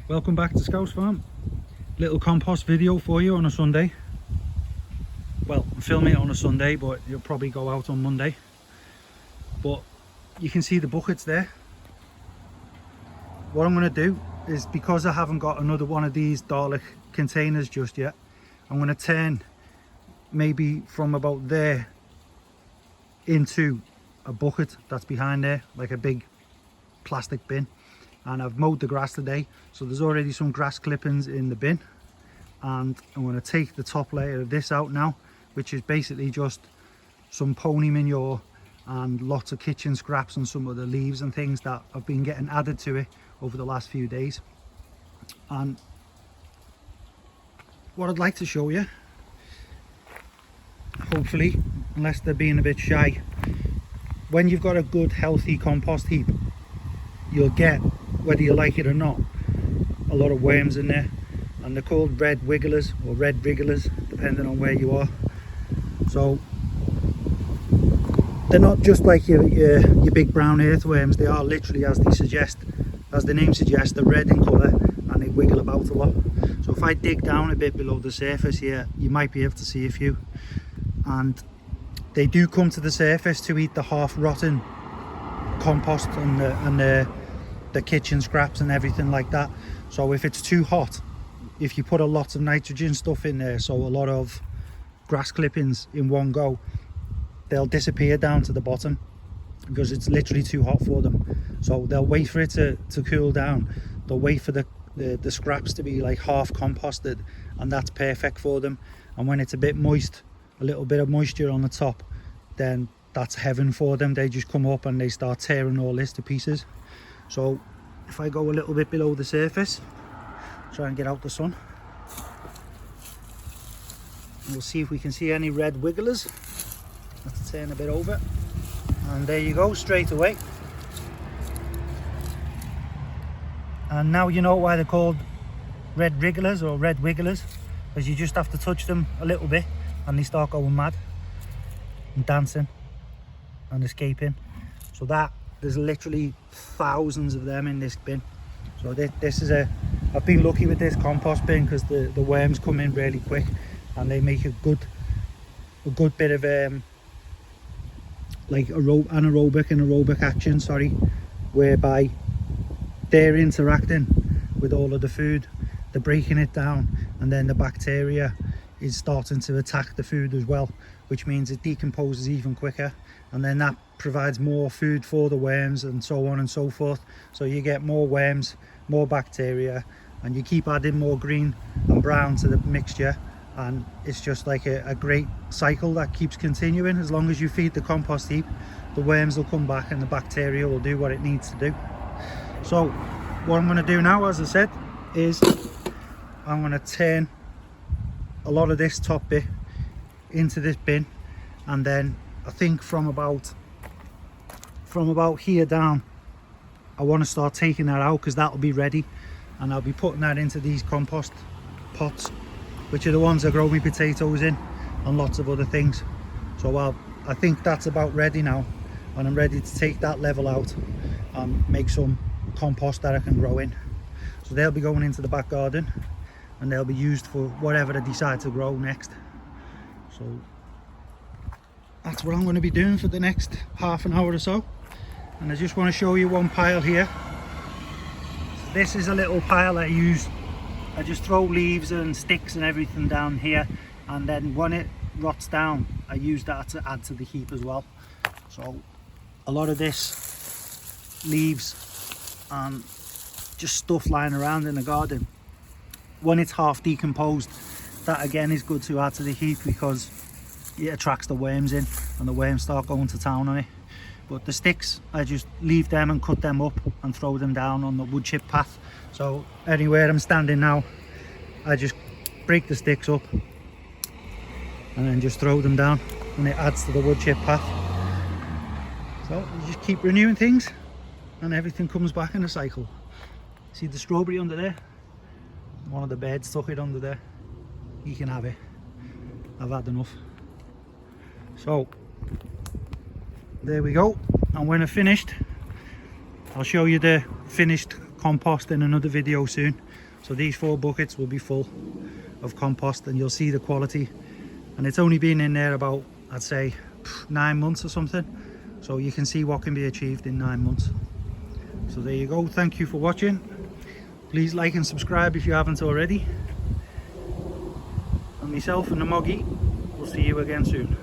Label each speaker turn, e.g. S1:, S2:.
S1: Welcome back to Scouse Farm. Little compost video for you on a Sunday. Well, I'm filming it on a Sunday, but it'll probably go out on Monday. But you can see the buckets there. What I'm going to do is, because I haven't got another one of these Dalek containers just yet, I'm going to turn maybe from about there into a bucket that's behind there, like a big plastic bin. And I've mowed the grass today, so there's already some grass clippings in the bin, and I'm going to take the top layer of this out now, which is basically just some pony manure and lots of kitchen scraps and some of the leaves and things that have been getting added to it over the last few days. And what I'd like to show you, hopefully, unless they're being a bit shy, when you've got a good healthy compost heap, you'll get, whether you like it or not, a lot of worms in there, and they're called red wigglers or red wrigglers depending on where you are. So they're not just like your big brown earthworms. They are literally, as the name suggests, they're red in colour and they wiggle about a lot. So if I dig down a bit below the surface here, you might be able to see a few, and they do come to the surface to eat the half rotten compost and the kitchen scraps and everything like that. So if it's too hot, if you put a lot of nitrogen stuff in there, so a lot of grass clippings in one go, they'll disappear down to the bottom because it's literally too hot for them. So they'll wait for it to cool down. They'll wait for the scraps to be like half composted, and that's perfect for them. And when it's a bit moist, a little bit of moisture on the top, then that's heaven for them. They just come up and they start tearing all this to pieces. So if I go a little bit below the surface, try and get out the sun, and we'll see if we can see any red wigglers. Let's turn a bit over, and there you go, straight away. And now you know why they're called red wrigglers or red wigglers, because you just have to touch them a little bit and they start going mad and dancing and escaping. So there's literally thousands of them in this bin. So this is I've been lucky with this compost bin because the worms come in really quick, and they make a good bit of like anaerobic and aerobic action, whereby they're interacting with all of the food, they're breaking it down, and then the bacteria is starting to attack the food as well, which means it decomposes even quicker, and then that provides more food for the worms and so on and so forth. So you get more worms, more bacteria, and you keep adding more green and brown to the mixture, and it's just like a great cycle that keeps continuing. As long as you feed the compost heap, the worms will come back and the bacteria will do what it needs to do. So what I'm going to do now, as I said, is I'm going to turn a lot of this top bit into this bin, and then I think from about here down I want to start taking that out, because that'll be ready, and I'll be putting that into these compost pots, which are the ones I grow my potatoes in and lots of other things. So I think that's about ready now, and I'm ready to take that level out and make some compost that I can grow in. So they'll be going into the back garden, and they'll be used for whatever I decide to grow next. So that's what I'm going to be doing for the next half an hour or so. And I just want to show you one pile here. So this is a little pile I use. I just throw leaves and sticks and everything down here, and then when it rots down, I use that to add to the heap as well. So a lot of this leaves and just stuff lying around in the garden, when it's half decomposed, that again is good to add to the heap, because it attracts the worms in and the worms start going to town on it. But the sticks, I just leave them and cut them up and throw them down on the wood chip path. So anywhere I'm standing now, I just break the sticks up and then just throw them down, and it adds to the wood chip path. So you just keep renewing things and everything comes back in a cycle. See the strawberry under there? One of the birds took it under there. You can have it. I've had enough. So there we go, and when I've finished, I'll show you the finished compost in another video soon. So these 4 buckets will be full of compost, and you'll see the quality. And it's only been in there about, I'd say, 9 months or something. So you can see what can be achieved in 9 months. So there you go. Thank you for watching. Please like and subscribe if you haven't already. And myself and the Moggy will see you again soon.